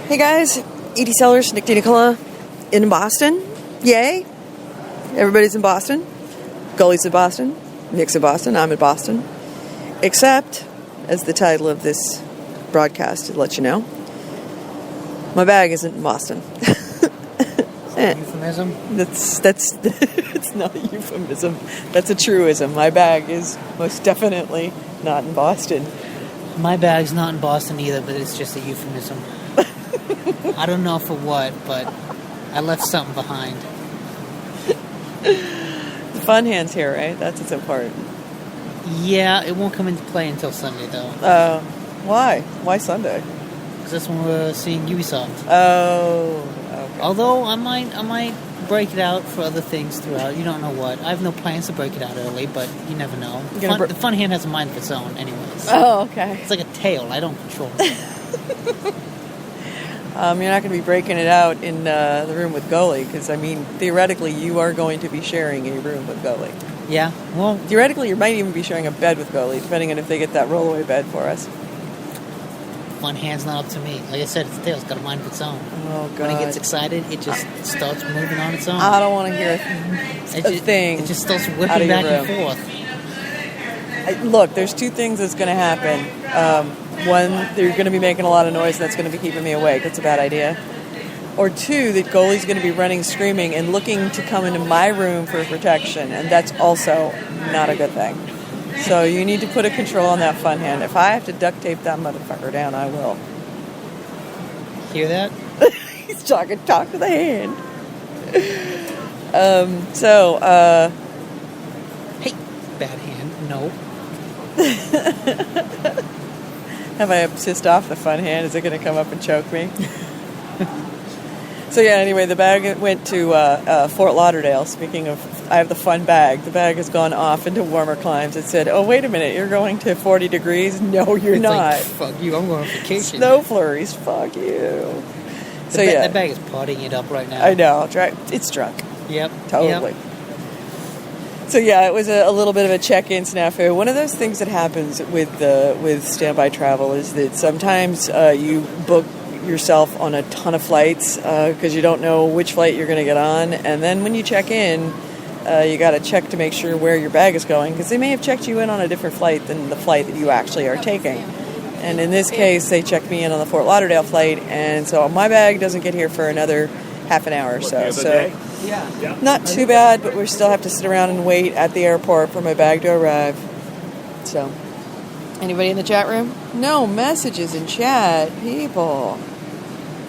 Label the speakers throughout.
Speaker 1: Hey guys, Edie Sellers, Nick DiNicola in Boston. Yay! Everybody's in Boston. Gully's in Boston. Nick's in Boston. I'm in Boston. Except, as the title of this broadcast lets you know, my bag isn't in Boston.
Speaker 2: Euphemism?
Speaker 1: That's it's not a euphemism. That's a truism. My bag is most definitely not in Boston.
Speaker 2: My bag's not in Boston either, but it's just a euphemism. I don't know for what, but I left something behind.
Speaker 1: The fun hand's here, right? That's what's important.
Speaker 2: Yeah, it won't come into play until Sunday, though.
Speaker 1: Why? Why Sunday?
Speaker 2: Because that's when we're seeing Ubisoft.
Speaker 1: Oh, okay.
Speaker 2: Although I might break it out for other things throughout. You don't know what. I have no plans to break it out early, but you never know. The fun hand has a mind of its own, anyways.
Speaker 1: Oh, okay.
Speaker 2: It's like a tail. I don't control it.
Speaker 1: You're not going to be breaking it out in the room with Gully, because, I mean, theoretically, you are going to be sharing a room with Gully.
Speaker 2: Yeah, well...
Speaker 1: Theoretically, you might even be sharing a bed with Gully, depending on if they get that rollaway bed for us.
Speaker 2: Fun hand's not up to me. Like I said, its tail's got a mind of its own.
Speaker 1: Oh, God.
Speaker 2: When it gets excited, it just starts moving on its own.
Speaker 1: I don't want to hear a thing.
Speaker 2: It just starts whipping back and forth.
Speaker 1: Look, there's two things that's going to happen. One, they're going to be making a lot of noise, and that's going to be keeping me awake. That's a bad idea. Or two, that Goalie's going to be running, screaming, and looking to come into my room for protection, and that's also not a good thing. So you need to put a control on that fun hand. If I have to duct tape that motherfucker down, I will.
Speaker 2: Hear that?
Speaker 1: He's talk to the hand.
Speaker 2: Hey, bad hand, no.
Speaker 1: Have I pissed off the fun hand? Is it going to come up and choke me? So yeah, anyway, the bag went to Fort Lauderdale. Speaking of, I have the fun bag. The bag has gone off into warmer climes. It said, oh, wait a minute, you're going to 40 degrees? No, you're
Speaker 2: it's
Speaker 1: not.
Speaker 2: Like, fuck you, I'm going on vacation.
Speaker 1: Snow flurries, fuck you.
Speaker 2: That bag is partying it up right now.
Speaker 1: I know, it's drunk.
Speaker 2: Yep.
Speaker 1: Totally.
Speaker 2: Yep.
Speaker 1: So yeah, it was a little bit of a check-in snafu. One of those things that happens with standby travel is that sometimes you book yourself on a ton of flights because you don't know which flight you're going to get on, and then when you check in, you got to check to make sure where your bag is going, because they may have checked you in on a different flight than the flight that you actually are taking. And in this case, they checked me in on the Fort Lauderdale flight, and so my bag doesn't get here for another half an hour or so. So not too bad, but we still have to sit around and wait at the airport for my bag to arrive. So, anybody in the chat room? No messages in chat, people.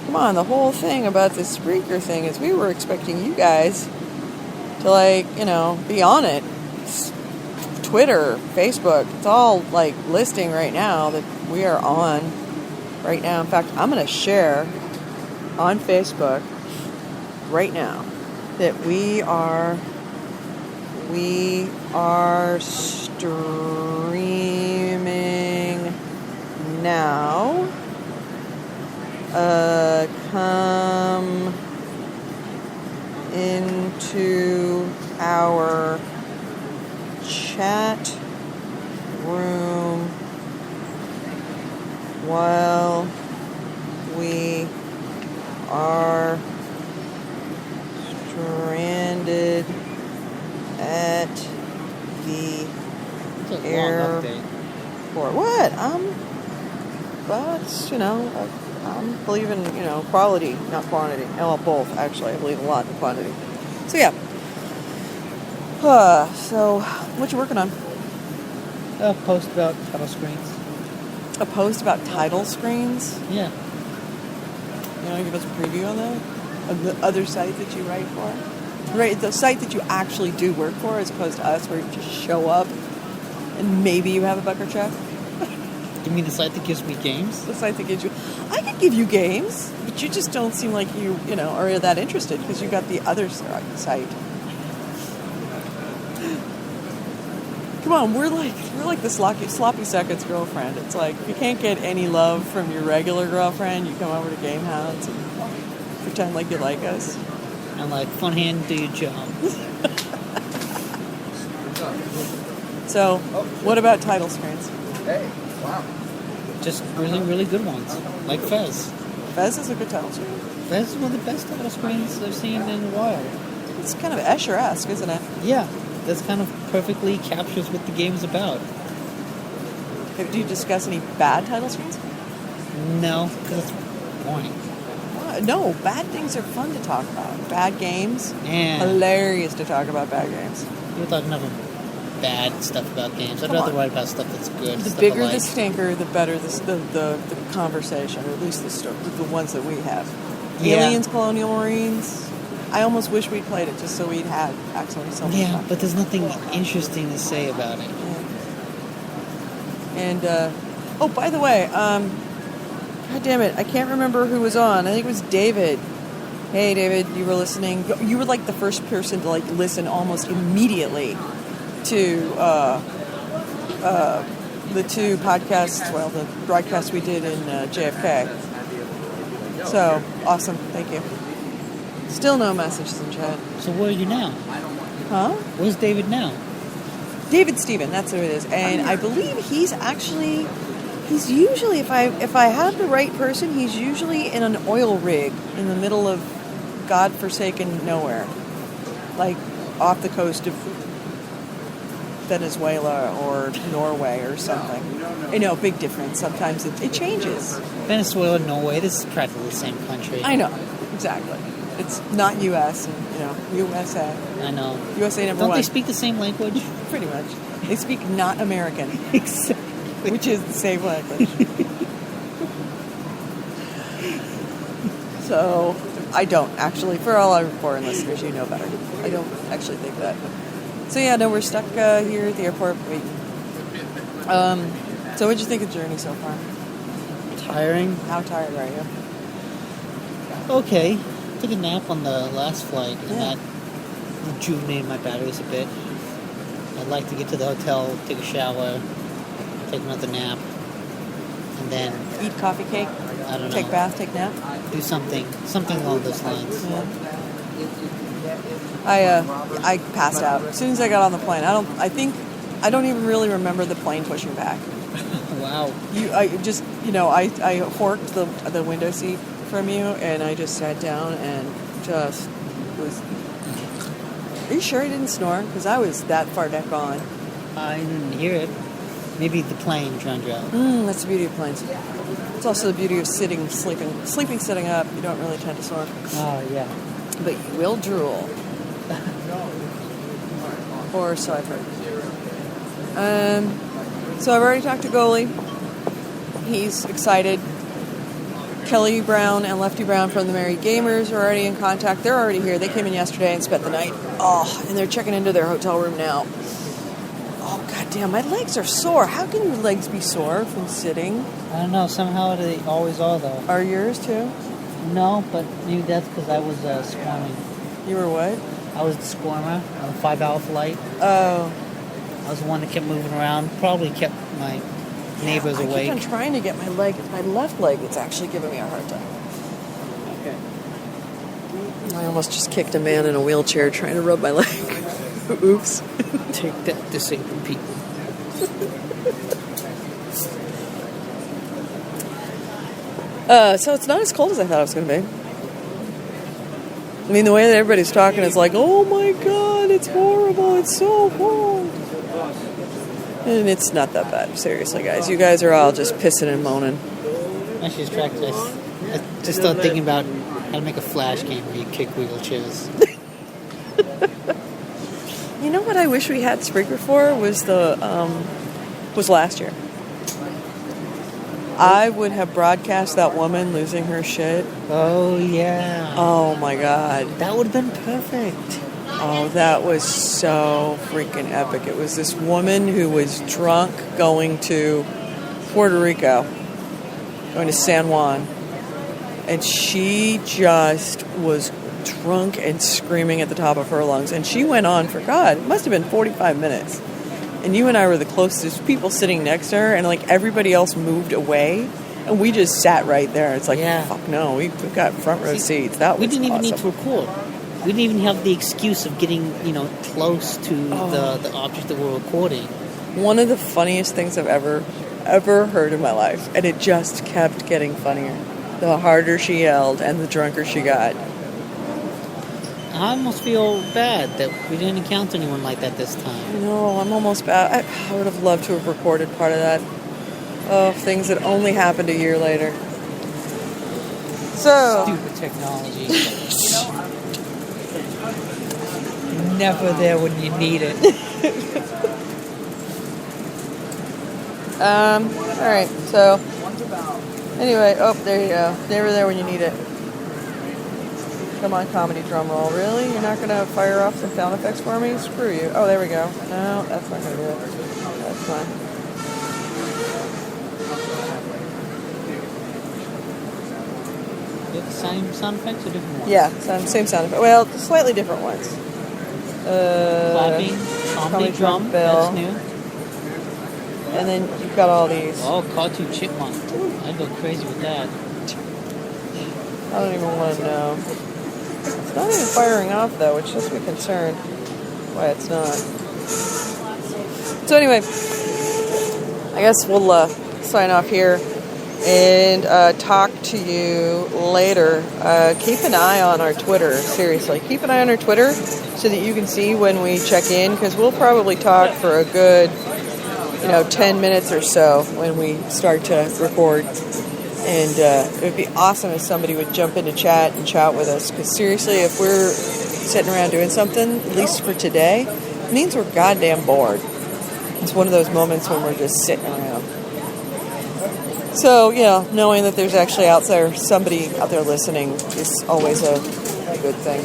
Speaker 1: Come on, the whole thing about this Spreaker thing is we were expecting you guys to, be on it. It's Twitter, Facebook, it's all, listing right now that we are on right now. In fact, I'm going to share on Facebook right now that we are streaming now. Come into our chat room while we are stranded at the airport. What? I'm believing, quality, not quantity. Well, both, actually. I believe a lot in quantity. So, yeah. So, what you working on?
Speaker 2: A post about title screens.
Speaker 1: A post about title screens?
Speaker 2: Yeah.
Speaker 1: You want to give us a preview on that? Of the other site that you write for? Right, the site that you actually do work for, as opposed to us, where you just show up and maybe you have a bucker check?
Speaker 2: You mean the site that gives me games?
Speaker 1: The site that gives you... I could give you games, but you just don't seem like you are that interested, because you got the other site. Come on, we're like the sloppy seconds girlfriend. It's like, if you can't get any love from your regular girlfriend, you come over to Game Hounds and pretend like you like us.
Speaker 2: And fun hand, do your job.
Speaker 1: So, what about title screens?
Speaker 3: Hey, wow.
Speaker 2: Just really, really good ones. Like Fez.
Speaker 1: Fez is a good title screen.
Speaker 2: Fez is one of the best title screens I've seen in a while.
Speaker 1: It's kind of Escher-esque, isn't it?
Speaker 2: Yeah, that's kind of perfectly captures what the game is about.
Speaker 1: Do you discuss any bad title screens?
Speaker 2: No, because it's boring.
Speaker 1: No, bad things are fun to talk about. Bad games,
Speaker 2: Yeah.
Speaker 1: hilarious to talk about bad games.
Speaker 2: You're talking about bad stuff about games. I'd rather write about stuff that's good.
Speaker 1: The
Speaker 2: stuff
Speaker 1: bigger
Speaker 2: I like.
Speaker 1: the stinker, the better the conversation, or at least the ones that we have.
Speaker 2: Yeah.
Speaker 1: Aliens, Colonial Marines. I almost wish we'd played it just so we'd had actually so much
Speaker 2: Yeah,
Speaker 1: fun.
Speaker 2: but there's nothing interesting to say about it.
Speaker 1: Yeah. And, oh, by the way, God damn it, I can't remember who was on. I think it was David. Hey, David, you were listening. You were like the first person to like listen almost immediately to the two podcasts, well, the broadcasts we did in JFK. So, awesome. Thank you. Still no messages in chat.
Speaker 2: So where are you now?
Speaker 1: Huh?
Speaker 2: Where's David now?
Speaker 1: David Stephen, that's who it is. And I believe he's usually, if I have the right person, he's usually in an oil rig in the middle of godforsaken nowhere. Like off the coast of Venezuela or Norway or something. You know, big difference. Sometimes it changes.
Speaker 2: Venezuela, Norway, this is practically the same country.
Speaker 1: I know, exactly. It's not U.S. and, USA.
Speaker 2: I know.
Speaker 1: USA number
Speaker 2: Don't
Speaker 1: one.
Speaker 2: they speak the same language?
Speaker 1: Pretty much. They speak not American.
Speaker 2: Exactly.
Speaker 1: Which is the same language. So, I don't actually. For all our foreign listeners, you know better. I don't actually think that. So yeah, no, we're stuck here at the airport waiting. So what'd you think of the journey so far?
Speaker 2: Tiring.
Speaker 1: How tired are you?
Speaker 2: Okay. Took a nap on the last flight, and
Speaker 1: Yeah.
Speaker 2: that rejuvenated my batteries a bit. I'd like to get to the hotel, take a shower, take another nap, and then
Speaker 1: Eat coffee cake?
Speaker 2: I don't know.
Speaker 1: Take bath, take nap?
Speaker 2: Do something along those lines.
Speaker 1: Yeah. I passed out as soon as I got on the plane. I don't even really remember the plane pushing back.
Speaker 2: Wow.
Speaker 1: I horked the window seat from you, and I just sat down and just was. Are you sure I didn't snore? Because I was that far back on.
Speaker 2: I didn't hear it. Maybe the plane drowned you out.
Speaker 1: That's the beauty of planes. It's also the beauty of sleeping, sitting up. You don't really tend to snore.
Speaker 2: Oh, yeah.
Speaker 1: But you will drool. Or so I've heard. So I've already talked to Goalie. He's excited. Kelly Brown and Lefty Brown from the Merry Gamers are already in contact. They're already here. They came in yesterday and spent the night. Oh, and they're checking into their hotel room now. Oh, goddamn, my legs are sore. How can your legs be sore from sitting?
Speaker 2: I don't know. Somehow they always are, though.
Speaker 1: Are yours, too?
Speaker 2: No, but maybe that's because I was squirming.
Speaker 1: You were what?
Speaker 2: I was the squirmer on a 5-hour flight.
Speaker 1: Oh.
Speaker 2: I was the one that kept moving around. Probably kept my neighbors
Speaker 1: I
Speaker 2: awake.
Speaker 1: keep on trying to get my leg. It's my left leg that's actually giving me a hard time.
Speaker 2: Okay.
Speaker 1: I almost just kicked a man in a wheelchair trying to rub my leg. Oops.
Speaker 2: Take that, disabled people.
Speaker 1: So it's not as cold as I thought it was going to be. I mean, the way that everybody's talking is like, oh my god, it's horrible, it's so cold. And it's not that bad, seriously, guys. You guys are all just pissing and moaning.
Speaker 2: I just started thinking about how to make a flash game where you kick wheelchairs.
Speaker 1: You know what I wish we had Spreaker for was last year. I would have broadcast that woman losing her shit.
Speaker 2: Oh, yeah.
Speaker 1: Oh, my God.
Speaker 2: That would have been perfect.
Speaker 1: Oh, that was so freaking epic. It was this woman who was drunk going to Puerto Rico, going to San Juan. And she just was drunk and screaming at the top of her lungs. And she went on for, God, it must have been 45 minutes. And you and I were the closest people sitting next to her, and like everybody else moved away, and we just sat right there. It's like, fuck no, we've got front row seats. That was
Speaker 2: We didn't even
Speaker 1: awesome.
Speaker 2: need to record. We didn't even have the excuse of getting, close to the object that we're recording.
Speaker 1: One of the funniest things I've ever heard in my life, and it just kept getting funnier. the harder she yelled and the drunker she got.
Speaker 2: I almost feel bad that we didn't encounter anyone like that this time.
Speaker 1: I know, I'm almost bad. I would have loved to have recorded part of that. Oh, things that only happened a year later. So.
Speaker 2: Stupid technology. Never there when you need it.
Speaker 1: Alright, so. Anyway, oh, there you go. Never there when you need it. Come on, comedy drum roll. Really? You're not going to fire off some sound effects for me? Screw you. Oh, there we go. No, that's not going to do it. That's fine.
Speaker 2: The same sound effects or different ones?
Speaker 1: Yeah, same sound effect. Well, slightly different ones.
Speaker 2: Clapping, comedy drum,
Speaker 1: bell.
Speaker 2: that's new.
Speaker 1: And then you've got all these.
Speaker 2: Oh, cartoon chipmunk. I'd go crazy with that.
Speaker 1: I don't even want to know. It's not even firing off, though, which has me concerned why it's not. So anyway, I guess we'll sign off here and talk to you later. Keep an eye on our Twitter, seriously. Keep an eye on our Twitter so that you can see when we check in, because we'll probably talk for a good 10 minutes or so when we start to record. And it would be awesome if somebody would jump into chat and chat with us, because seriously, if we're sitting around doing something, at least for today, it means we're goddamn bored. It's one of those moments when we're just sitting around. So, knowing that there's actually somebody out there listening is always a good thing.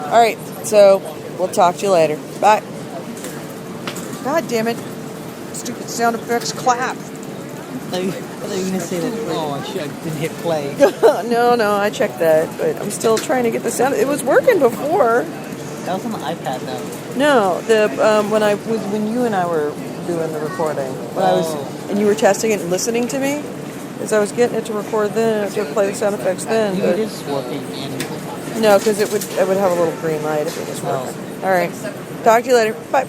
Speaker 1: All right, so we'll talk to you later. Bye. God damn it. Stupid sound effects clap.
Speaker 2: I thought you were going to say that. Oh, I didn't hit play.
Speaker 1: No, I checked that, but I'm still trying to get the sound. It was working before.
Speaker 2: That was on the iPad, though.
Speaker 1: No, when you and I were doing the recording, and you were testing it and listening to me, because I was getting it to record then, to play the sound effects then.
Speaker 2: It is working.
Speaker 1: No, because it would have a little green light if it was working. All right, talk to you later. Bye.